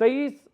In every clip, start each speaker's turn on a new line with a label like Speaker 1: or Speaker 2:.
Speaker 1: 23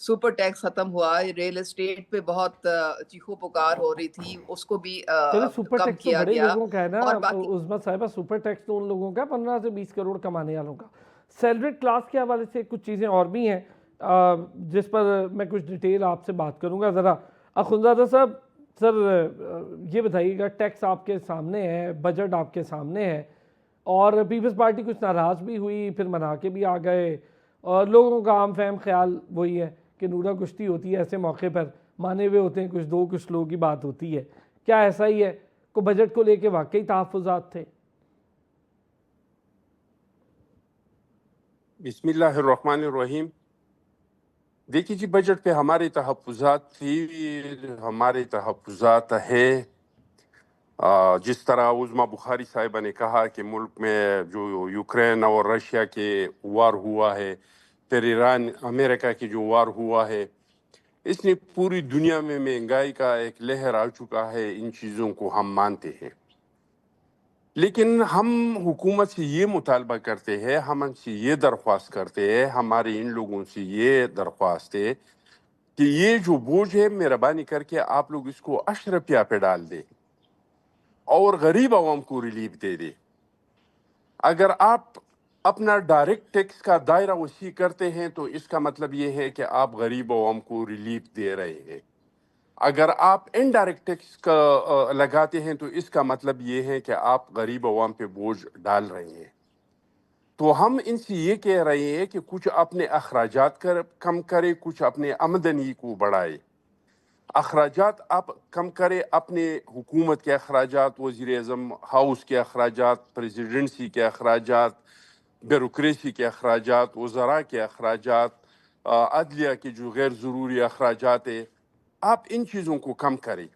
Speaker 2: super tax ختم ہوا, real estate پہ بہت چیخو پکار ہو رہی تھی, اس کو بھی
Speaker 1: چلے سپر
Speaker 2: کم
Speaker 1: ٹیکس تو
Speaker 2: کیا
Speaker 1: بڑے
Speaker 2: گیا.
Speaker 1: لوگوں کا ہے نا
Speaker 2: اور باقی
Speaker 1: عظمت صاحبہ, سپر ٹیکس تو ان لوگوں کا 15 سے 20 کروڑ کمانے والوں کا. سیلریڈ کلاس کے حوالے سے کچھ چیزیں اور بھی ہیں جس پر میں کچھ ڈیٹیل آپ سے بات کروں گا. ذرا اخونزادہ صاحب, سر یہ بتائیے گا, ٹیکس آپ کے سامنے ہے, بجٹ آپ کے سامنے ہے, اور پیپلز پارٹی کچھ ناراض بھی ہوئی, پھر منا کے بھی آ گئے, اور لوگوں کا عام فہم خیال وہی ہے کہ نورا کشتی ہوتی ہے ایسے موقع پر, مانے ہوئے ہوتے ہیں کچھ دو, کچھ لوگوں کی بات ہوتی ہے. کیا ایسا ہی ہے کو بجٹ کو لے کے واقعی تحفظات تھے؟
Speaker 3: بسم اللہ الرحمن الرحیم. دیکھیے جی, بجٹ پہ ہمارے تحفظات تھی, ہمارے تحفظات ہے. جس طرح عظما بخاری صاحبہ نے کہا کہ ملک میں جو یوکرین اور رشیا کے وار ہوا ہے, پھر ایران امریکہ کی جو وار ہوا ہے, اس نے پوری دنیا میں مہنگائی کا ایک لہر آ چکا ہے. ان چیزوں کو ہم مانتے ہیں, لیکن ہم حکومت سے یہ مطالبہ کرتے ہیں, ہم ان سے یہ درخواست کرتے ہیں, ہمارے ان لوگوں سے یہ درخواست ہے کہ یہ جو بوجھ ہے مہربانی کر کے آپ لوگ اس کو اشرفیہ پہ ڈال دیں اور غریب عوام کو ریلیف دے دیں. اگر آپ اپنا ڈائریکٹ ٹیکس کا دائرہ وسیع کرتے ہیں تو اس کا مطلب یہ ہے کہ آپ غریب عوام کو ریلیف دے رہے ہیں. اگر آپ انڈائریکٹ ٹیکس کا لگاتے ہیں تو اس کا مطلب یہ ہے کہ آپ غریب عوام پہ بوجھ ڈال رہے ہیں. تو ہم ان سے یہ کہہ رہے ہیں کہ کچھ اپنے اخراجات کم کرے, کچھ اپنے آمدنی کو بڑھائے. اخراجات آپ کم کرے, اپنے حکومت کے اخراجات, وزیر اعظم ہاؤس کے اخراجات, پریزیڈنسی کے اخراجات, بیوروکریسی کے اخراجات, وزراء کے اخراجات, عدلیہ کے جو غیر ضروری اخراجات ہیں, آپ ان چیزوں کو کم کریں.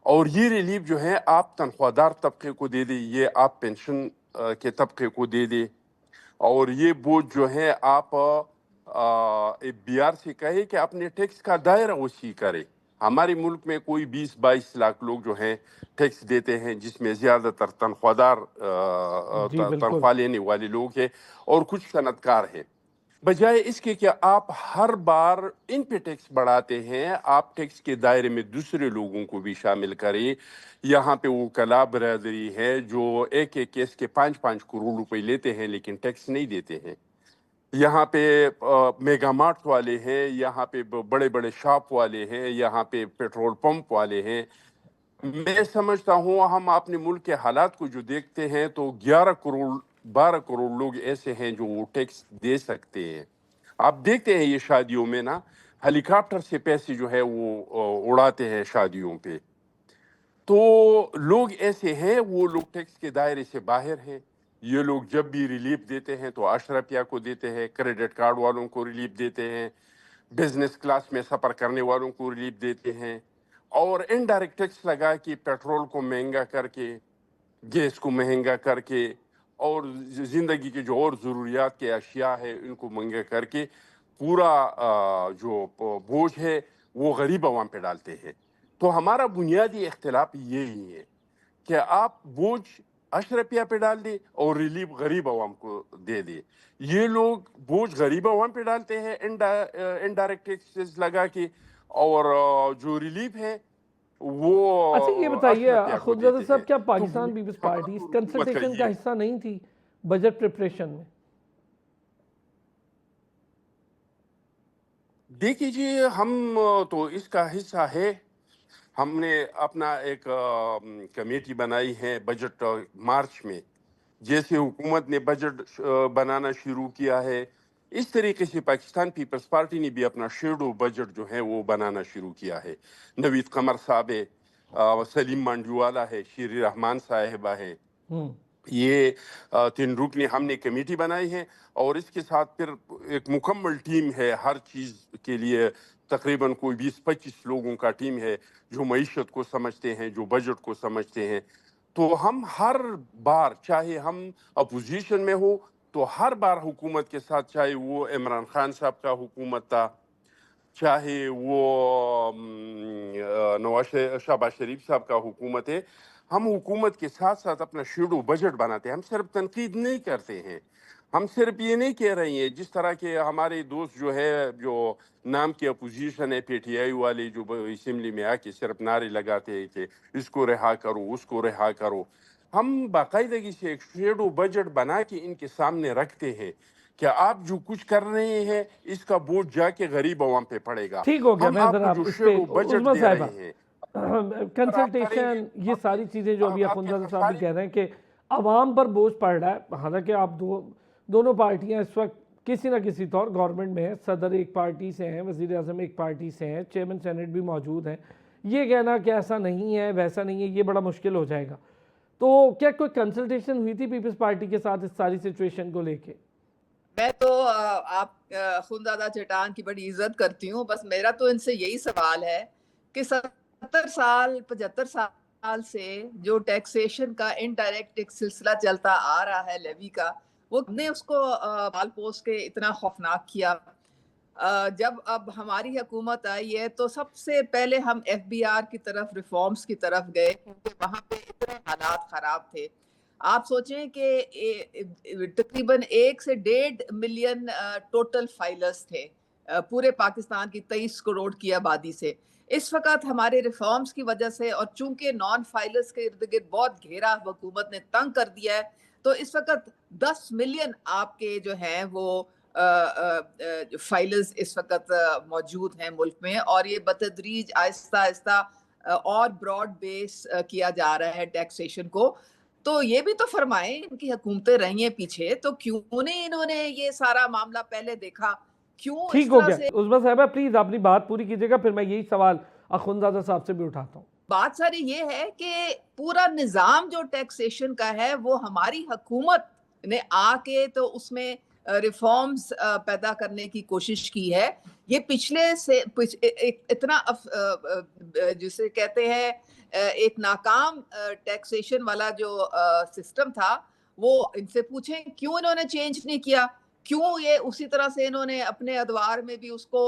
Speaker 3: اور یہ ریلیف جو ہے آپ تنخواہ دار طبقے کو دے دیں, یہ آپ پینشن کے طبقے کو دے دیں, اور یہ بوجھ جو ہے آپ بی آر سے کہے کہ اپنے ٹیکس کا دائرہ وسیع کرے. ہمارے ملک میں کوئی 20-22 لاکھ لوگ جو ہیں ٹیکس دیتے ہیں, جس میں زیادہ تر تنخواہ دار
Speaker 1: جی بالکل.
Speaker 3: تنخواہ لینے والے لوگ ہیں اور کچھ صنعت کار ہیں. بجائے اس کے کہ آپ ہر بار ان پہ ٹیکس بڑھاتے ہیں, آپ ٹیکس کے دائرے میں دوسرے لوگوں کو بھی شامل کریں. یہاں پہ وہ کلا برادری ہے جو ایک ایک کیس کے 5-5 کروڑ روپے لیتے ہیں لیکن ٹیکس نہیں دیتے ہیں. یہاں پہ میگا مارٹ والے ہیں, یہاں پہ بڑے بڑے شاپ والے ہیں, یہاں پہ پیٹرول پمپ والے ہیں. میں سمجھتا ہوں ہم اپنے ملک کے حالات کو جو دیکھتے ہیں تو 12 کروڑ لوگ ایسے ہیں جو وہ ٹیکس دے سکتے ہیں. آپ دیکھتے ہیں یہ شادیوں میں نا, ہیلی کاپٹر سے پیسے جو ہے وہ اڑاتے ہیں شادیوں پہ. تو لوگ ایسے ہیں, وہ لوگ ٹیکس کے دائرے سے باہر ہیں. یہ لوگ جب بھی ریلیف دیتے ہیں تو اشرفیہ کو دیتے ہیں, کریڈٹ کارڈ والوں کو ریلیف دیتے ہیں, بزنس کلاس میں سفر کرنے والوں کو ریلیف دیتے ہیں, اور انڈائریکٹ ٹیکس لگا کے پیٹرول کو مہنگا کر کے, گیس کو مہنگا کر کے, اور زندگی کے جو اور ضروریات کے اشیاء ہے ان کو مہنگا کر کے پورا جو بوجھ ہے وہ غریب عوام پہ ڈالتے ہیں. تو ہمارا بنیادی اختلاف یہی ہے کہ آپ بوجھ اشرفیہ پہ ڈال دیں اور ریلیف غریب عوام کو دے دیں. یہ لوگ بوجھ غریب عوام پہ ڈالتے ہیں انڈائریکٹ ٹیکسز لگا کے, اور جو ریلیف ہے وہ
Speaker 1: اچھا یہ بتائیے
Speaker 3: اشرفیہ کو
Speaker 1: خودزادہ
Speaker 3: دیتے ہیں.
Speaker 1: صاحب, کیا
Speaker 3: تو
Speaker 1: پاکستان پیپلز پارٹی اس
Speaker 3: حکومت کا
Speaker 1: کنسلٹیشن کا
Speaker 3: یہ
Speaker 1: حصہ نہیں تھی بجٹ پریپریشن میں؟
Speaker 3: دیکھیے جی, ہم تو اس کا حصہ ہے. ہم نے اپنا ایک کمیٹی بنائی ہے بجٹ مارچ میں. جیسے حکومت نے بجٹ بنانا شروع کیا ہے, اس طریقے سے پاکستان پیپلز پارٹی نے بھی اپنا شیڈو بجٹ جو ہے وہ بنانا شروع کیا ہے. نوید قمر صاحب ہے, سلیم مانجوالا ہے, شیری رحمان صاحبہ ہے, یہ 3 رکنی ہم نے کمیٹی بنائی ہے. اور اس کے ساتھ پھر ایک مکمل ٹیم ہے ہر چیز کے لیے, تقریباً کوئی 20-25 لوگوں کا ٹیم ہے جو معیشت کو سمجھتے ہیں, جو بجٹ کو سمجھتے ہیں. تو ہم ہر بار, چاہے ہم اپوزیشن میں ہو تو ہر بار حکومت کے ساتھ, چاہے وہ عمران خان صاحب کا حکومت تھا, چاہے وہ شہباز شریف صاحب کا حکومت ہے, ہم حکومت کے ساتھ ساتھ اپنا شیڈو بجٹ بناتے ہیں. ہم صرف تنقید نہیں کرتے ہیں, ہم صرف یہ نہیں کہہ رہے ہیں جس طرح کے ہمارے دوست جو ہے جو نام کی اپوزیشن ہے پی ٹی آئی والے جو اسمبلی میں آ کے صرف نعرے لگاتے ہیں کہ اس کو رہا کرو اس کو رہا کرو. ہم باقاعدگی سے ایک شیڈو بجٹ بنا کے ان کے سامنے رکھتے ہیں کہ آپ جو کچھ کر رہے ہیں اس کا بوجھ جا کے غریب عوام پہ پڑے گا.
Speaker 1: ٹھیک ہو گیا.
Speaker 3: ہم
Speaker 1: میں
Speaker 3: آپ
Speaker 1: ذرا
Speaker 3: کو جو
Speaker 1: اس پہ
Speaker 3: شیڈو بجٹ
Speaker 1: عظمیٰ
Speaker 3: دے
Speaker 1: صاحبہ
Speaker 3: رہے ہیں
Speaker 1: کنسلٹیشن یہ ساری چیزیں جو ابھی اخوندزادہ صاحب بھی کہہ رہے ہیں کہ عوام پر بوجھ پڑ رہا ہے. حالانکہ آپ دونوں پارٹیاں اس وقت کسی نہ کسی طور گورنمنٹ میں ہیں, صدر ایک پارٹی سے ہیں, وزیر اعظم ایک پارٹی سے ہیں, چیئرمین سینٹ بھی موجود ہیں. یہ کہنا کہ ایسا نہیں ہے ویسا نہیں ہے یہ بڑا مشکل ہو جائے گا. تو کیا کوئی کنسلٹیشن ہوئی تھی پیپلز پارٹی کے ساتھ اس ساری سچویشن کو لے کے؟
Speaker 2: میں تو آپ اخوندزادہ چٹان کی بڑی عزت کرتی ہوں, بس میرا تو ان سے یہی سوال ہے کہ 70 سال 75 سال سے جو ٹیکسیشن کا انڈائریکٹ ایک سلسلہ چلتا آ رہا ہے لیوی کا, وہ نے اس کو بال پوس کے اتنا خوفناک کیا. جب اب ہماری حکومت آئی ہے تو سب سے پہلے ہم ایف بی آر کی طرف ریفارمز کی طرف گئے کیونکہ وہاں پہ اتنے حالات خراب تھے. آپ سوچیں کہ تقریباً 1 سے 1.5 ملین ٹوٹل فائلرز تھے پورے پاکستان کی 23 کروڑ کی آبادی سے. اس وقت ہمارے ریفارمز کی وجہ سے اور چونکہ نان فائلرز کے ارد گرد بہت گھیرا حکومت نے تنگ کر دیا ہے, تو اس وقت 10 ملین آپ کے جو ہیں وہ فائلرز اس وقت موجود ہیں ملک میں, اور یہ بتدریج آہستہ آہستہ اور براڈ بیس کیا جا رہا ہے ٹیکسیشن کو. تو یہ بھی تو فرمائیں, ان کی حکومتیں رہی ہیں پیچھے, تو کیوں نہیں انہوں نے یہ سارا معاملہ پہلے دیکھا, کیوں اس
Speaker 1: ٹھیک ہو
Speaker 2: طرح
Speaker 1: گیا.
Speaker 2: سے.
Speaker 1: عظمیٰ صاحبہ پلیز اپنی بات پوری کیجیے گا, پھر میں یہی سوال اخوندزادہ صاحب سے بھی اٹھاتا ہوں.
Speaker 2: بات ساری یہ ہے کہ پورا نظام جو ٹیکسیشن کا ہے وہ ہماری حکومت نے آ کے تو اس میں ریفارمز پیدا کرنے کی کوشش کی ہے. یہ پچھلے سے اتنا جسے کہتے ہیں ایک ناکام ٹیکسیشن والا جو سسٹم تھا, وہ ان سے پوچھیں کیوں انہوں نے چینج نہیں کیا, کیوں یہ اسی طرح سے انہوں نے اپنے ادوار میں بھی اس کو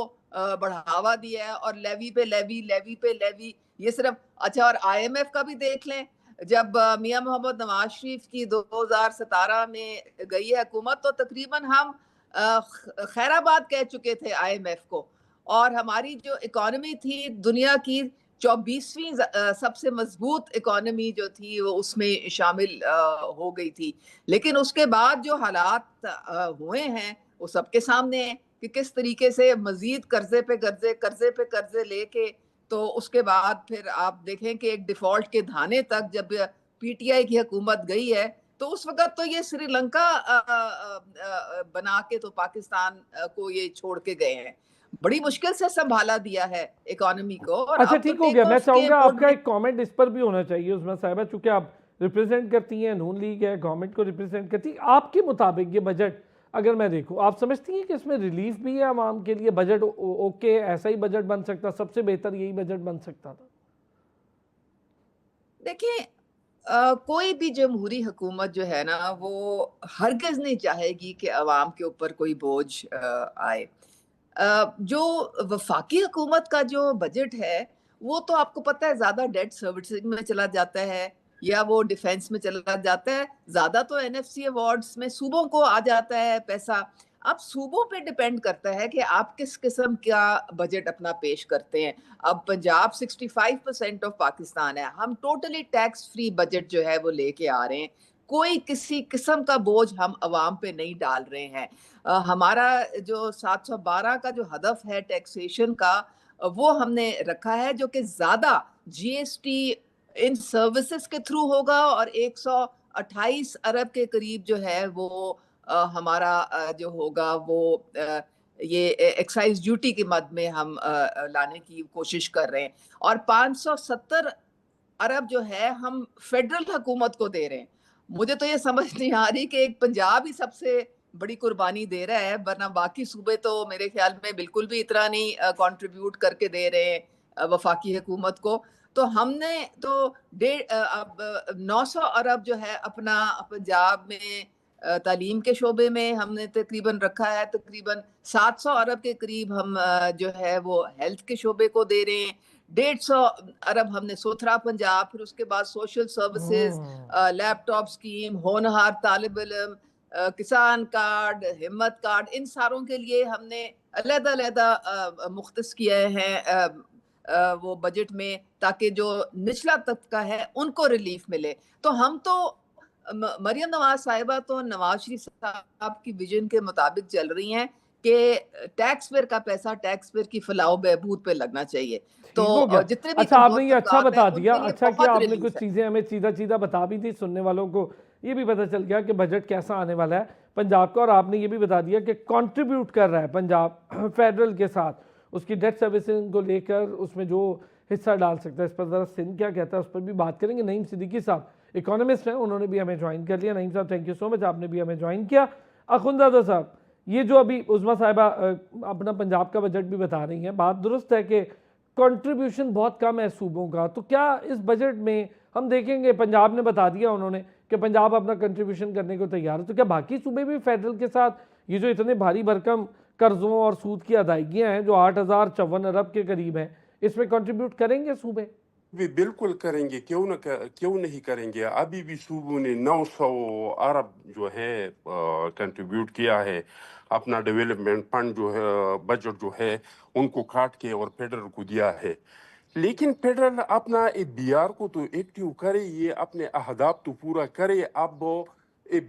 Speaker 2: بڑھاوا دیا ہے, اور لیوی پہ لیوی لیوی پہ لیوی یہ صرف. اچھا, اور آئی ایم ایف کا بھی دیکھ لیں, جب میاں محمد نواز شریف کی 2017 میں گئی ہے حکومت تو تقریباً ہم خیر آباد کہہ چکے تھے آئی ایم ایف کو, اور ہماری جو اکانومی تھی دنیا کی 24ویں سب سے مضبوط اکانومی جو تھی وہ اس میں شامل ہو گئی تھی. لیکن اس کے بعد جو حالات ہوئے ہیں وہ سب کے سامنے ہیں کہ کس طریقے سے مزید قرضے پہ قرضے لے کے, تو اس کے بعد پھر آپ دیکھیں کہ ایک ڈیفالٹ کے دھانے تک جب پی ٹی آئی کی حکومت گئی ہے تو اس وقت تو یہ سری لنکا بنا کے تو پاکستان کو یہ چھوڑ کے گئے ہیں. بڑی مشکل سے سنبھالا دیا ہے اکانومی کو. اور
Speaker 1: اچھا
Speaker 2: اب تو
Speaker 1: ٹھیک ہو گیا, میں چاہوں گا آپ کا
Speaker 2: ایک
Speaker 1: ایک کامنٹ اس پر بھی ہونا چاہیے عظمیٰ صاحبہ, چونکہ آپ ریپریزنٹ کرتی ہیں, نون لیگ ہے, گورنمنٹ کو ریپریزنٹ کرتی ہیں. آپ کے مطابق یہ بجٹ اگر میں دیکھوں, آپ سمجھتی ہیں کہ اس میں ریلیف بھی ہے عوام کے لیے؟ بجٹ اوکے, ایسا ہی بجٹ بن سکتا, سب سے بہتر یہی بجٹ بن سکتا تھا؟
Speaker 2: دیکھیں, کوئی بھی جمہوری حکومت جو ہے نا وہ ہرگز نہیں چاہے گی کہ عوام کے اوپر کوئی بوجھ آئے. جو وفاقی حکومت کا جو بجٹ ہے وہ تو آپ کو پتہ ہے زیادہ ڈیٹ سروسنگ میں چلا جاتا ہے یا وہ ڈیفینس میں چلا جاتا ہے, زیادہ تو این ایف سی ایوارڈز میں صوبوں کو آ جاتا ہے پیسہ. اب صوبوں پہ ڈیپینڈ کرتا ہے کہ آپ کس قسم کا بجٹ اپنا پیش کرتے ہیں. اب پنجاب 65% آف پاکستان ہے, ہم ٹوٹلی ٹیکس فری بجٹ جو ہے وہ لے کے آ رہے ہیں, کوئی کسی قسم کا بوجھ ہم عوام پہ نہیں ڈال رہے ہیں. ہمارا جو 712 کا جو ہدف ہے ٹیکسیشن کا وہ ہم نے رکھا ہے جو کہ زیادہ جی ایس ٹی ان سروسز کے تھرو ہوگا, اور 128 ارب کے قریب جو ہے وہ ہمارا جو ہوگا وہ یہ ایکسائز ڈیوٹی کے مد میں ہم لانے کی کوشش کر رہے ہیں, اور 570 ارب جو ہے ہم فیڈرل حکومت کو دے رہے ہیں. مجھے تو یہ سمجھ نہیں آ رہی کہ ایک پنجاب ہی سب سے بڑی قربانی دے رہا ہے, ورنہ باقی صوبے تو میرے خیال میں بالکل بھی اتنا نہیں کنٹریبیوٹ کر کے دے رہے ہیں وفاقی حکومت کو. تو ہم نے تو 900 ارب جو ہے اپنا پنجاب میں تعلیم کے شعبے میں ہم نے تقریباً رکھا ہے, تقریباً 700 ارب کے قریب ہم جو ہے وہ ہیلتھ کے شعبے کو دے رہے ہیں, 150 ہم نے سوتھرا پنجاب, پھر اس کے بعد سوشل سروسز, لیپ ٹاپ اسکیم, ہونہار طالب علم, کسان کارڈ, ہمت کارڈ, ان ساروں کے لیے ہم نے علیحدہ علیحدہ مختص کیے ہیں وہ بجٹ میں, تاکہ جو نچلا طبقہ ہے ان کو ریلیف ملے. تو ہم تو مریم نواز صاحبہ تو نواز شریف صاحب کی ویژن کے مطابق چل رہی ہیں کہ ٹیکس پیئر کا پیسہ ٹیکس پیئر کی فلاح و بہبود پہ لگنا چاہیے. تو جتنے بھی
Speaker 1: اچھا آپ نے یہ اچھا
Speaker 2: طبقات
Speaker 1: بتا
Speaker 2: ہیں ان
Speaker 1: دیا,
Speaker 2: کے لیے
Speaker 1: اچھا
Speaker 2: بہت
Speaker 1: کہ آپ نے
Speaker 2: ریلیف
Speaker 1: کچھ
Speaker 2: ہے.
Speaker 1: چیزیں ہمیں سیدھا بتا بھی دی, سننے والوں کو یہ بھی پتہ چل گیا کہ بجٹ کیسا آنے والا ہے پنجاب کا, اور آپ نے یہ بھی بتا دیا کہ کنٹریبیوٹ کر رہا ہے پنجاب فیڈرل کے ساتھ اس کی ڈیٹ سروسنگ کو لے کر, اس میں جو حصہ ڈال سکتا ہے. اس پر ذرا سندھ کیا کہتا ہے اس پر بھی بات کریں گے. نعیم صدیقی صاحب اکانومسٹ ہیں, انہوں نے بھی ہمیں جوائن کر لیا. نعیم صاحب تھینک یو سو مچ, آپ نے بھی ہمیں جوائن کیا. اخندزادہ صاحب, یہ جو ابھی عظمیٰ صاحبہ اپنا پنجاب کا بجٹ بھی بتا رہی ہیں, بات درست ہے کہ کنٹریبیوشن بہت کم ہے صوبوں کا, تو کیا اس بجٹ میں ہم دیکھیں گے, پنجاب نے بتا دیا انہوں نے کہ پنجاب اپنا کنٹریبیوشن کرنے کو تیار ہے, تو کیا باقی صوبے بھی فیڈرل کے ساتھ یہ جو اتنے بھاری بھرکم قرضوں اور سود کی ادائیگیاں ہیں جو 8,054 ارب کے قریب ہیں, اس میں کنٹریبیوٹ کریں گے صوبے؟
Speaker 3: بھی بالکل کریں گے, کیوں نہیں کریں گے. ابھی بھی صوبوں نے 900 ارب جو ہے کنٹریبیوٹ کیا ہے اپنا ڈیولپمنٹ فنڈ جو ہے, بجٹ جو ہے ان کو کاٹ کے اور فیڈرل کو دیا ہے. لیکن فیڈرل اپنا بی آر کو تو ایکٹیو کرے, یہ اپنے اہداف تو پورا کرے. اب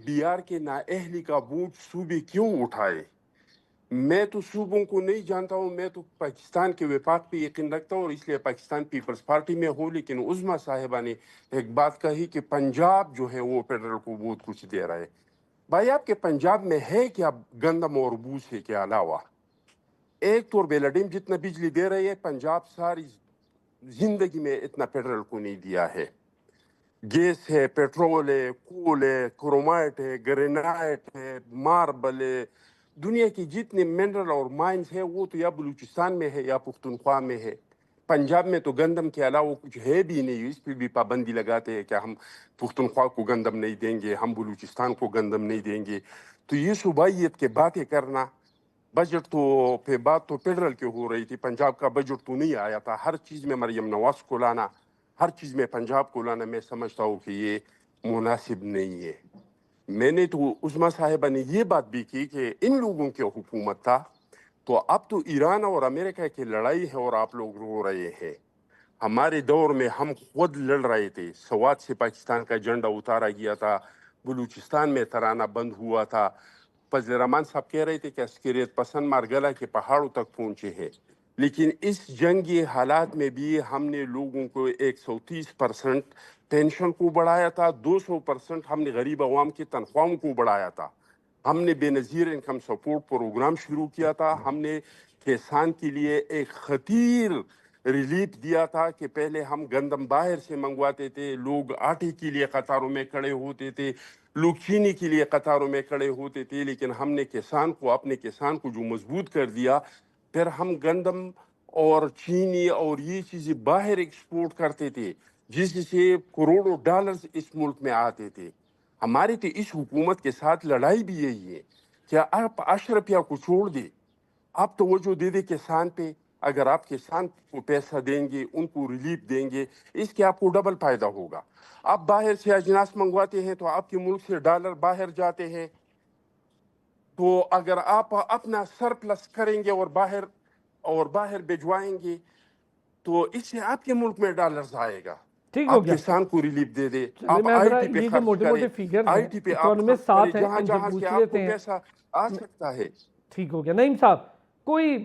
Speaker 3: بی آر کے نااہلی کا بوجھ صوبے کیوں اٹھائے؟ میں تو صوبوں کو نہیں جانتا ہوں, میں تو پاکستان کے وفاق پہ یقین رکھتا ہوں, اور اس لیے پاکستان پیپلز پارٹی میں ہوں. لیکن عظمیٰ صاحبہ نے ایک بات کہی کہ پنجاب جو ہے وہ فیڈرل کو بہت کچھ دے رہا ہے. بھائی آپ کے پنجاب میں ہے کیا گندم اور بوسے کے علاوہ؟ ایک تو بیلاڈیم جتنا بجلی دے رہی ہے پنجاب ساری زندگی میں اتنا فیڈرل کو نہیں دیا ہے. گیس ہے, پیٹرول ہے, کول ہے, کرومائٹ ہے, گرینائٹ ہے, ماربل ہے, دنیا کی جتنے منرل اور مائنز ہے وہ تو یا بلوچستان میں ہے یا پختونخوا میں ہے. پنجاب میں تو گندم کے علاوہ کچھ ہے بھی نہیں. اس پہ بھی پابندی لگاتے ہیں کہ ہم پختونخوا کو گندم نہیں دیں گے, ہم بلوچستان کو گندم نہیں دیں گے. تو یہ صوبائیت کے باتیں کرنا, بجٹ تو پہ بات تو فیڈرل کی ہو رہی تھی, پنجاب کا بجٹ تو نہیں آیا تھا. ہر چیز میں مریم نواز کو لانا, ہر چیز میں پنجاب کو لانا, میں سمجھتا ہوں کہ یہ مناسب نہیں ہے. میں نے تو عظمیٰ صاحبہ نے یہ بات بھی کی کہ ان لوگوں کی حکومت تھا تو اب تو ایران اور امریکہ کی لڑائی ہے اور آپ لوگ رو رہے ہیں. ہمارے دور میں ہم خود لڑ رہے تھے, سوات سے پاکستان کا جھنڈا اتارا گیا تھا, بلوچستان میں ترانہ بند ہوا تھا. فضل الرحمان صاحب کہہ رہے تھے کہ عسکریت پسند مارگلہ کے پہاڑوں تک پہنچے ہیں. لیکن اس جنگی حالات میں بھی ہم نے لوگوں کو 130% پینشن کو بڑھایا تھا, 200% ہم نے غریب عوام کی تنخواہوں کو بڑھایا تھا. ہم نے بے نظیر انکم سپورٹ پروگرام شروع کیا تھا. ہم نے کسان کے لیے ایک خطیر ریلیف دیا تھا کہ پہلے ہم گندم باہر سے منگواتے تھے, لوگ آٹے کے لیے قطاروں میں کھڑے ہوتے تھے, لوگ چینی کے لیے قطاروں میں کھڑے ہوتے تھے. لیکن ہم نے اپنے کسان کو جو مضبوط کر دیا, پھر ہم گندم اور چینی اور یہ چیزیں باہر ایکسپورٹ کرتے تھے, جس سے کروڑوں ڈالرز اس ملک میں آتے تھے. ہماری تو اس حکومت کے ساتھ لڑائی بھی یہی ہے کہ آپ اشرفیہ کو چھوڑ دیں, آپ توجہ دے دیں کسان پہ. اگر آپ کسان کو پیسہ دیں گے, ان کو ریلیف دیں گے, اس کے آپ کو ڈبل فائدہ ہوگا. آپ باہر سے اجناس منگواتے ہیں تو آپ کے ملک سے ڈالر باہر جاتے ہیں, تو اگر آپ اپنا سرپلس کریں گے اور باہر بھجوائیں گے تو اس سے آپ کے ملک میں ڈالرز آئے گا.
Speaker 1: ٹھیک ہو
Speaker 3: آپ
Speaker 1: گیا,
Speaker 3: کسان کو ریلیف دے دے,
Speaker 1: چلے
Speaker 3: آپ
Speaker 1: میں
Speaker 3: آئی
Speaker 1: ذرا
Speaker 3: ٹی پہ
Speaker 1: یہ جو
Speaker 3: خرچ
Speaker 1: موٹے
Speaker 3: کریں,
Speaker 1: موٹے فیگرز
Speaker 3: آئی
Speaker 1: ہیں
Speaker 3: ٹی پہ آپ
Speaker 1: اکانومسٹ
Speaker 3: خرچ کریں,
Speaker 1: ساتھ ہیں,
Speaker 3: جہاں
Speaker 1: ان سے
Speaker 3: جہاں
Speaker 1: پوچھ
Speaker 3: سے آپ کو
Speaker 1: لیتے ہیں.
Speaker 3: پیسہ آ سکتا ہے.
Speaker 1: ٹھیک ہو گیا. نعیم صاحب, کوئی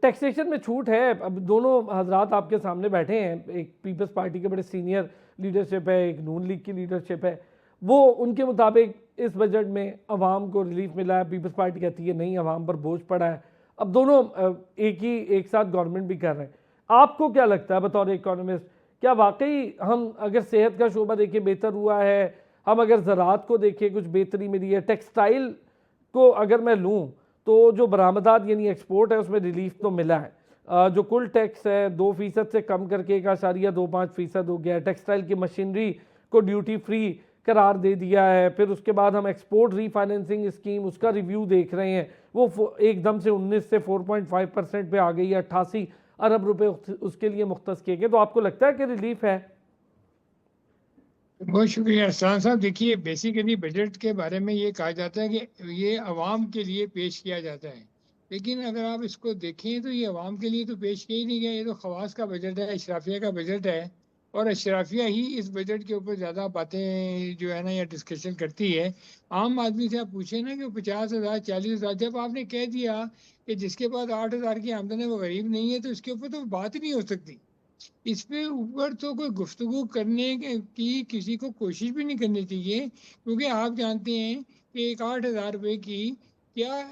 Speaker 1: ٹیکسیشن میں چھوٹ ہے؟ اب دونوں حضرات آپ کے سامنے بیٹھے ہیں, ایک پیپلز پارٹی کے بڑے سینئر لیڈرشپ ہے, ایک نون لیگ کی لیڈرشپ ہے, وہ ان کے مطابق اس بجٹ میں عوام کو ریلیف ملا ہے, پیپلز پارٹی کہتی ہے نہیں عوام پر بوجھ پڑا ہے. اب دونوں ایک ساتھ گورنمنٹ بھی کر رہے ہیں. آپ کو کیا لگتا ہے بطور اکانومسٹ, کیا واقعی ہم اگر صحت کا شعبہ دیکھیں بہتر ہوا ہے, ہم اگر زراعت کو دیکھیں کچھ بہتری ملی ہے, ٹیکسٹائل کو اگر میں لوں تو جو برآمدات یعنی ایکسپورٹ ہے اس میں ریلیف تو ملا ہے, جو کل ٹیکس ہے 2% سے کم کر کے 1.25% ہو گیا ہے, ٹیکسٹائل کی مشینری کو ڈیوٹی فری قرار دے دیا ہے, پھر اس کے بعد ہم ایکسپورٹ ری فائننسنگ اسکیم اس کا ریویو دیکھ رہے ہیں, وہ ایک دم سے 19 سے 4.5% پہ آ گئی ہے, 88 ارب روپے اس کے لیے مختص کیے گئے. تو آپ کو لگتا ہے کہ ریلیف ہے؟
Speaker 4: بہت شکریہ ارسلان صاحب. دیکھیے بیسیکلی بجٹ کے بارے میں یہ کہا جاتا ہے کہ یہ عوام کے لیے پیش کیا جاتا ہے، لیکن اگر آپ اس کو دیکھیں تو یہ عوام کے لیے تو پیش کیا ہی نہیں گیا. یہ تو خواص کا بجٹ ہے، اشرافیہ کا بجٹ ہے، اور اشرافیہ ہی اس بجٹ کے اوپر زیادہ باتیں جو ہے نا یا ڈسکشن کرتی ہے. عام آدمی سے آپ پوچھیں نا کہ 50,000 40,000 جب آپ نے کہہ دیا کہ جس کے پاس 8,000 کی آمدن ہے وہ غریب نہیں ہے، تو اس کے اوپر تو بات ہی نہیں ہو سکتی. اس پہ اوپر تو کوئی گفتگو کرنے کی کسی کو کوشش بھی نہیں کرنی چاہیے، کیونکہ آپ جانتے ہیں کہ ایک 8,000 روپے کی کیا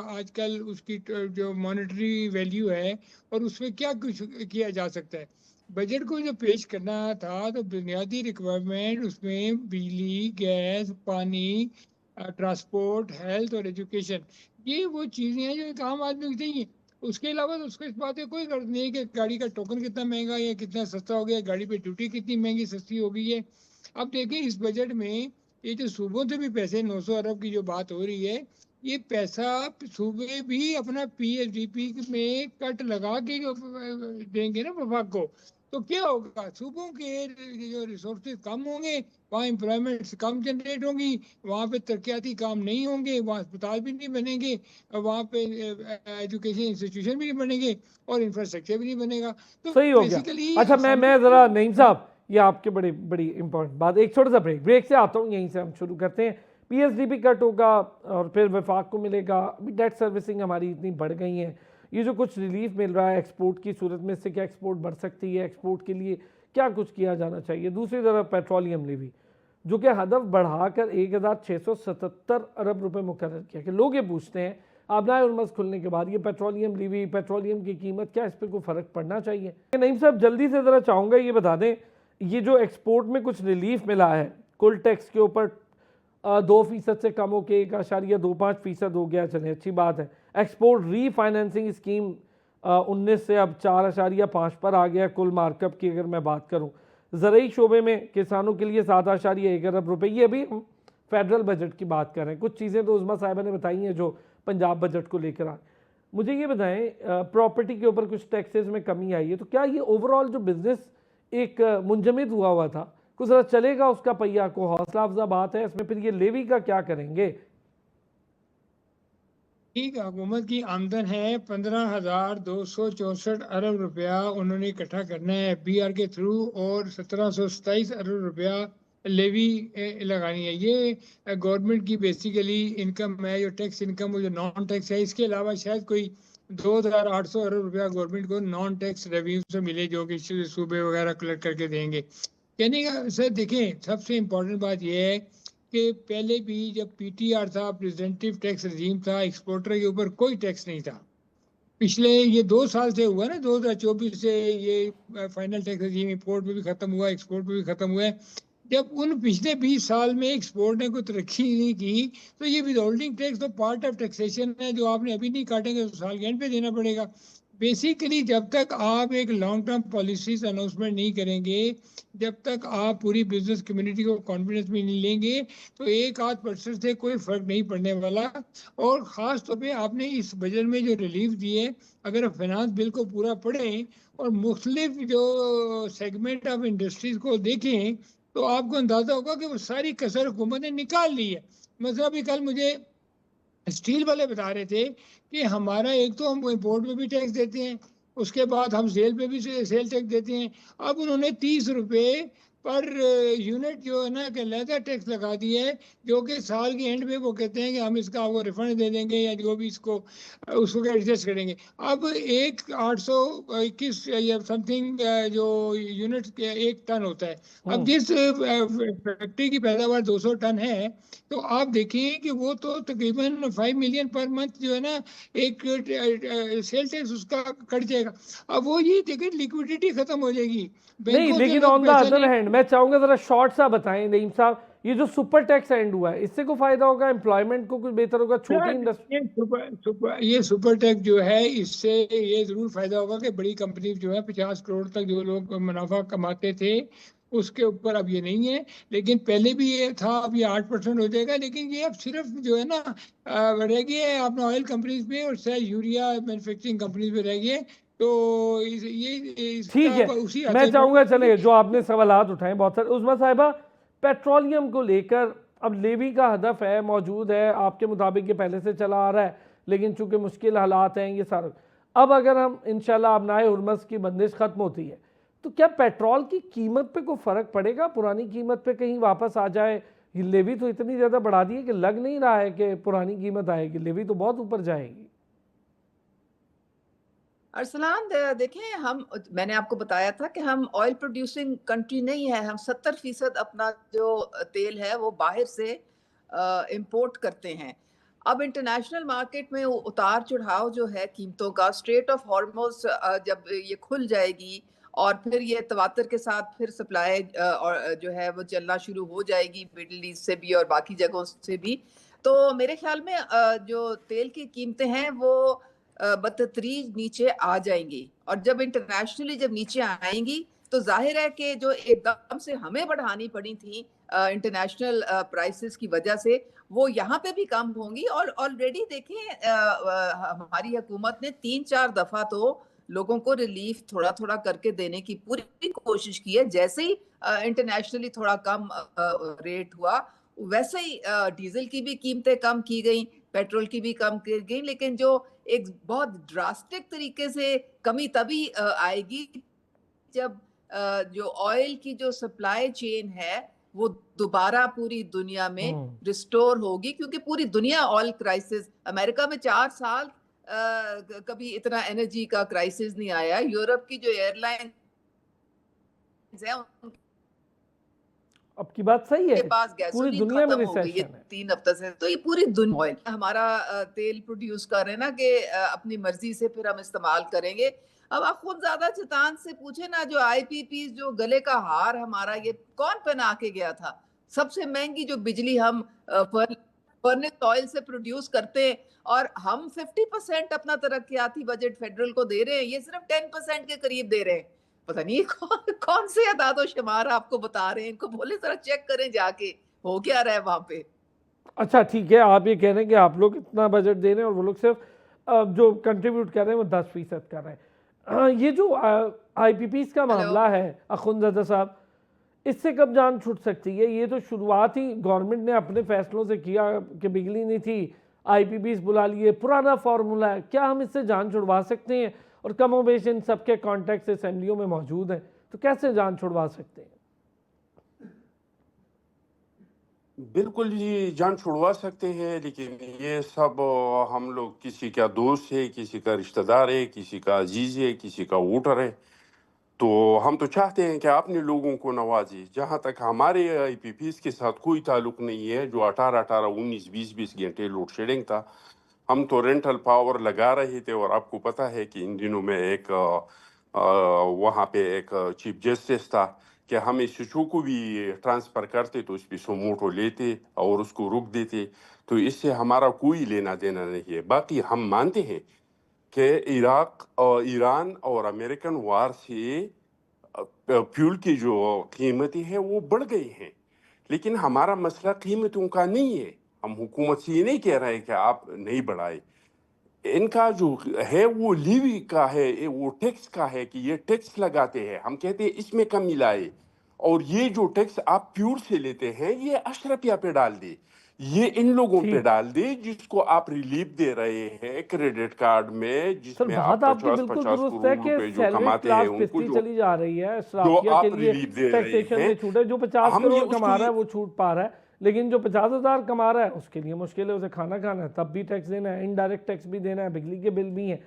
Speaker 4: آج کل اس کی جو مانیٹری ویلیو ہے اور اس میں کیا کچھ کیا جا سکتا ہے. بجٹ کو جو پیش کرنا تھا تو بنیادی ریکوائرمنٹ اس میں بجلی، گیس، پانی، ٹرانسپورٹ، ہیلتھ اور ایجوکیشن، یہ وہ چیزیں ہیں جو ایک عام آدمی کو چاہیے. اس کے علاوہ اس کو اس بات کوئی غرض نہیں ہے کہ گاڑی کا ٹوکن کتنا مہنگا یا کتنا سستا ہو گیا، گاڑی پہ ڈیوٹی کتنی مہنگی سستی ہو گئی ہے. اب دیکھیں اس بجٹ میں یہ جو صوبوں سے بھی پیسے 900 ارب کی جو بات ہو رہی ہے، یہ پیسہ صوبے بھی اپنا پی ایس ڈی پی میں کٹ لگا کے دیں گے نا وفاق کو، تو کیا ہوگا؟ صوبوں کے جو ریسورسز کم ہوں گے، وہاں امپلائمنٹ کم جنریٹ ہوں گی، وہاں پہ ترقیاتی کام نہیں ہوں گے، وہاں اسپتال بھی نہیں بنیں گے، وہاں پہ ایجوکیشن انسٹیٹیوشن بھی نہیں بنیں گے، اور انفراسٹرکچر بھی نہیں بنے گا. تو
Speaker 1: صحیح ہو گیا.
Speaker 4: بیسیکلی
Speaker 1: اچھا میں ذرا نعیم صاحب، یہ آپ کے بڑی امپورٹنٹ بات. ایک چھوٹا سا بریک سے آتا ہوں، یہیں سے ہم شروع کرتے ہیں. پی ایس ڈی پی کٹ ہوگا اور پھر وفاق کو ملے گا. ڈیٹ سروسنگ ہماری اتنی بڑھ گئی ہیں، یہ جو کچھ ریلیف مل رہا ہے ایکسپورٹ کی صورت میں، اس سے کیا ایکسپورٹ بڑھ سکتی ہے؟ ایکسپورٹ کے لیے کیا کچھ کیا جانا چاہیے؟ دوسری طرف پیٹرولیم لیوی جو کہ ہدف بڑھا کر 1,677 ارب روپے مقرر کیا. کہ لوگ یہ پوچھتے ہیں آبنائے ارمز کھلنے کے بعد یہ پیٹرولیم لیوی، پیٹرولیم کی قیمت، کیا اس پہ کوئی فرق پڑنا چاہیے؟ نعیم صاحب جلدی سے ذرا چاہوں گا یہ بتا دیں، یہ جو ایکسپورٹ میں کچھ ریلیف ملا ہے کل ٹیکس کے اوپر 2% سے کم ہو کے 1.25% ہو گیا، چلیں اچھی بات ہے. ایکسپورٹ ری فائنینسنگ اسکیم 19 سے اب 4.5 پر آ گیا کل مارک اپ کی اگر میں بات کروں. زرعی شعبے میں کسانوں کے لیے 7.1 ارب روپے. یہ ابھی ہم فیڈرل بجٹ کی بات کر رہے ہیں، کچھ چیزیں تو عظمیٰ صاحبہ نے بتائی ہیں جو پنجاب بجٹ کو لے کر آئے. مجھے یہ بتائیں پراپرٹی کے اوپر کچھ ٹیکسز میں کمی آئی ہے، تو کیا یہ اوورآل جو بزنس ایک منجمد ہوا تھا کچھ ذرا چلے گا اس کا پہیہ کو؟ حوصلہ افزا بات ہے. اس میں پھر یہ لیوی کا کیا کریں گے؟
Speaker 4: ٹھیک، حکومت کی آمدن ہے 15,264 ارب روپیہ انہوں نے اکٹھا کرنا ہے ایف بی آر کے تھرو، اور 1727 ارب روپیہ لیوی لگانی ہے. یہ گورنمنٹ کی بیسیکلی انکم ہے، جو ٹیکس انکم وہ جو نان ٹیکس ہے. اس کے علاوہ شاید کوئی 2,800 ارب روپیہ گورنمنٹ کو نان ٹیکس ریویو سے ملے، جو کہ صوبے وغیرہ کلیکٹ کر کے دیں گے. کہنے کا سر دیکھیں سب سے امپورٹنٹ بات یہ ہے کہ پہلے بھی جب پی ٹی آر تھا، پریزنٹیو ٹیکس رجیم تھا، ایکسپورٹر کے اوپر کوئی ٹیکس نہیں تھا. پچھلے یہ 2 سال سے ہوا نا، 2024 سے یہ فائنل ٹیکس رجیم امپورٹ میں بھی ختم ہوا، ایکسپورٹ میں بھی ختم ہوا ہے. جب ان پچھلے 20 سال میں ایکسپورٹ نے کوئی ترقی نہیں کی، تو یہ ود ہولڈنگ ٹیکس تو پارٹ آف ٹیکسیشن ہے، جو آپ نے ابھی نہیں کاٹیں گے تو سال کے اینڈ پہ دینا پڑے گا. بیسیکلی جب تک آپ ایک لانگ ٹرم پالیسیز اناؤنسمنٹ نہیں کریں گے، جب تک آپ پوری بزنس کمیونٹی کو کانفیڈنس میں نہیں لیں گے، تو 1-8% سے کوئی فرق نہیں پڑنے والا. اور خاص طور پہ آپ نے اس بجٹ میں جو ریلیف دیے، اگر فائنانس بل کو پورا پڑھیں اور مختلف جو سیگمنٹ آف انڈسٹریز کو دیکھیں، تو آپ کو اندازہ ہوگا کہ وہ ساری کسر حکومت نے نکال لی ہے. مثلا بھی کل مجھے اسٹیل والے بتا رہے تھے کہ ہمارا ایک تو ہم امپورٹ میں بھی ٹیکس دیتے ہیں، اس کے بعد ہم سیل پہ بھی سیل ٹیکس دیتے ہیں. اب انہوں نے 30 روپے پر یونٹ جو ہے نا کہ لیدر ٹیکس لگا دی ہے، جو کہ سال کے اینڈ میں وہ کہتے ہیں کہ ہم اس کا وہ ریفنڈ دے دیں گے یا جو بھی اس کو ایڈجسٹ کریں گے. اب 821 یا سم تھنگ جو یونٹ 1 ٹن ہوتا ہے. اب جس فیکٹری کی پیداوار 200 ٹن ہے، تو آپ دیکھیں کہ وہ تو تقریباً 5 ملین پر منتھ جو ہے نا ایک سیل ٹیکس اس کا کٹ جائے گا. اب وہ یہ دیکھیں لیکوڈیٹی ختم ہو جائے گی
Speaker 1: نہیں، لیکن آن دا ادر ہینڈ میں چاہوں گا ذرا شارٹ سا بتائیں نعیم صاحب، یہ جو سپر ٹیکس اینڈ ہوا ہے اس سے کوئی فائدہ ہوگا؟ امپلائمنٹ کو کچھ بہتر ہوگا؟ چھوٹی انڈسٹری
Speaker 4: یہ سپر ٹیکس جو ہے اس سے یہ ضرور فائدہ ہوگا کہ بڑی کمپنی جو ہے 50 کروڑ تک جو لوگ منافع کماتے تھے اس کے اوپر اب یہ نہیں ہے. لیکن پہلے بھی یہ تھا، اب یہ 8% ہو جائے گا. لیکن یہ اب صرف جو ہے نا رہ گئی ہے اپنا آئل کمپنیز پہ اور یوریا مینوفیکچرنگ کمپنیز پہ رہ گئی ہے. تو یہ اس
Speaker 1: ٹھیک
Speaker 4: کا
Speaker 1: ہے،
Speaker 4: اسی
Speaker 1: میں
Speaker 4: آتے
Speaker 1: چاہوں گا چلے جو آپ نے سوالات اٹھائیں بہت سارے. عظمیٰ صاحبہ، پیٹرولیم کو لے کر اب لیوی کا ہدف ہے، موجود ہے، آپ کے مطابق یہ پہلے سے چلا آ رہا ہے، لیکن چونکہ مشکل حالات ہیں یہ سارا. اب اگر ہم انشاءاللہ ابنائے ہرمز کی بندش ختم ہوتی ہے تو کیا پیٹرول کی قیمت پہ کوئی فرق پڑے گا؟ پرانی قیمت پہ کہیں واپس آ جائے؟ یہ لیوی تو اتنی زیادہ بڑھا دی ہے کہ لگ نہیں رہا ہے کہ پرانی قیمت آئے گی، لیوی تو بہت اوپر جائے گی.
Speaker 2: ارسلان دیکھیں، میں نے آپ کو بتایا تھا کہ ہم آئل پروڈیوسنگ کنٹری نہیں ہے. ہم 70% اپنا جو تیل ہے وہ باہر سے امپورٹ کرتے ہیں. اب انٹرنیشنل مارکیٹ میں اتار چڑھاؤ جو ہے قیمتوں کا، اسٹریٹ آف ہارموز جب یہ کھل جائے گی اور پھر یہ تواتر کے ساتھ پھر سپلائی جو ہے وہ چلنا شروع ہو جائے گی مڈل ایسٹ سے بھی اور باقی جگہوں سے بھی، تو میرے خیال میں جو تیل کی قیمتیں ہیں وہ بتدریج نیچے آ جائیں گی. اور جب انٹرنیشنلی جب نیچے آئیں گی تو ظاہر ہے کہ جو ایک دم سے ہمیں بڑھانی پڑی تھی انٹرنیشنل پرائسز کی وجہ سے، وہ یہاں پہ بھی کم ہوں گی. اور آلریڈی دیکھیں ہماری حکومت نے 3-4 دفعہ تو لوگوں کو ریلیف تھوڑا تھوڑا کر کے دینے کی پوری کوشش کی ہے. جیسے ہی انٹرنیشنلی تھوڑا کم ریٹ ہوا ویسے ہی ڈیزل کی بھی قیمتیں کم کی گئیں، پیٹرول کی بھی کم کی گئیں. لیکن جو ایک بہت ڈراسٹک طریقے سے کمی تبھی آئے گی جب جو آئل کی جو سپلائی چین ہے وہ دوبارہ پوری دنیا میں ریسٹور ہوگی. کیونکہ پوری دنیا آئل کرائسس، امریکہ میں 4 سال کبھی اتنا انرجی کا کرائسس نہیں آیا. یورپ کی جو ایئر لائنز ہیں ان
Speaker 1: اب کی بات صحیح
Speaker 2: کے
Speaker 1: ہے،
Speaker 2: پاس
Speaker 1: پوری
Speaker 2: گیسولین
Speaker 1: دنیا میں
Speaker 2: ختم ہو گئی ہے
Speaker 1: ریسیشن ہے.
Speaker 2: 3 ہفتے سے. تو یہ پوری دنیا ہمارا تیل پروڈیوس کر رہے ہیں نا کہ اپنی مرضی سے پھر ہم استعمال کریں گے. اب آپ خود زیادہ چتان سے پوچھیں نا، جو آئی پی پیز جو گلے کا ہار ہمارا یہ کون پہنا کے گیا تھا؟ سب سے مہنگی جو بجلی ہم فرنس آئل سے پروڈیوس کرتے ہیں، اور ہم 50% اپنا ترقیاتی بجٹ فیڈرل کو دے رہے ہیں، یہ صرف 10% کے قریب دے رہے ہیں. پتہ نہیں کون سے اعداد و شمار آپ کو بتا رہے ہیں. ان کو بولے ذرا چیک کریں جا کے ہو کیا رہا ہے وہاں پہ.
Speaker 1: اچھا ٹھیک ہے، آپ یہ کہہ رہے ہیں کہ آپ لوگ اتنا بجٹ دے رہے ہیں اور وہ لوگ صرف جو کنٹریبیوٹ کر رہے ہیں وہ 10% کر رہے ہیں. یہ جو آئی پی پیز کا معاملہ ہے اخوندزادہ صاحب، اس سے کب جان چھوٹ سکتی ہے؟ یہ تو شروعات ہی گورنمنٹ نے اپنے فیصلوں سے کیا کہ بجلی نہیں تھی، آئی پی پیز بلا لیے، پرانا فارمولا ہے. کیا ہم اس سے جان چھڑوا سکتے ہیں؟ اور کم و بیش ان سب کے کانٹیکٹس اسمبلیوں میں موجود ہیں، تو کیسے جان چھڑوا سکتے ہیں؟
Speaker 3: بالکل جی جان چھڑوا سکتے ہیں، لیکن یہ سب ہم لوگ کسی کا دوست ہے، کسی کا رشتہ دار ہے، کسی کا عزیز ہے، کسی کا ووٹر ہے، تو ہم تو چاہتے ہیں کہ اپنے لوگوں کو نوازے. جہاں تک ہمارے آئی پی پیز کے ساتھ کوئی تعلق نہیں ہے جو 18 19 20 گھنٹے لوڈ شیڈنگ تھا. ہم تو رینٹل پاور لگا رہے تھے. اور آپ کو پتہ ہے کہ ان دنوں میں ایک وہاں پہ ایک چیف جسٹس تھا کہ ہم اس ایشو کو بھی ٹرانسفر کرتے تو اس پہ سوموٹو لیتے اور اس کو روک دیتے. تو اس سے ہمارا کوئی لینا دینا نہیں ہے. باقی ہم مانتے ہیں کہ عراق اور ایران اور امریکن وار سے فیول کی جو قیمتیں ہیں وہ بڑھ گئی ہیں، لیکن ہمارا مسئلہ قیمتوں کا نہیں ہے. ہم حکومت سے یہ نہیں کہہ رہے کہ آپ نہیں بڑھائے. ان کا جو ہے وہ لیوی کا ہے، وہ ٹیکس کا ہے کہ یہ ٹیکس لگاتے ہیں. ہم کہتے ہیں اس میں کمی لائے، اور یہ جو ٹیکس آپ پیور سے لیتے ہیں یہ اشرفیہ پہ ڈال دے، یہ ان لوگوں پہ ڈال دے جس کو آپ ریلیف دے رہے ہیں کریڈٹ کارڈ میں، جس
Speaker 1: سر
Speaker 3: میں
Speaker 1: بات
Speaker 3: آپ
Speaker 1: آپ کی
Speaker 3: 50
Speaker 1: بالکل
Speaker 3: 50
Speaker 1: درست ہے
Speaker 3: کروڑ
Speaker 1: کہ
Speaker 3: روپے جو
Speaker 1: سیلری
Speaker 3: کماتے ہیں
Speaker 1: کلاس
Speaker 3: ان کو
Speaker 1: پستی چلی جا رہی ہے،
Speaker 3: جو
Speaker 1: اشرافیہ کے
Speaker 3: آپ
Speaker 1: لیے
Speaker 3: ریلیف دے رہے
Speaker 1: ٹیکسیشن
Speaker 3: ہیں.
Speaker 1: میں چھوٹ ہے. جو 50
Speaker 3: ہم
Speaker 1: کروڑ
Speaker 3: یہ اس
Speaker 1: کما
Speaker 3: کو
Speaker 1: رہا ہے وہ چھوٹ پا رہا ہے، لیکن جو 50,000 کما رہا ہے اس کے لیے مشکل ہے، اسے کھانا کھانا ہے، تب بھی ٹیکس دینا ہے، انڈائریکٹ ٹیکس بھی دینا ہے، بجلی کے بل بھی ہیں.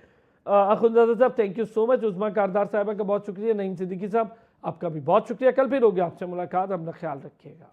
Speaker 1: اخوندزادہ صاحب تھینک یو سو مچ. عظمیٰ کاردار صاحبہ کا بہت شکریہ. نعیم صدیقی صاحب آپ کا بھی بہت شکریہ. کل پھر ہوگی آپ سے ملاقات. اپنا خیال رکھیے گا.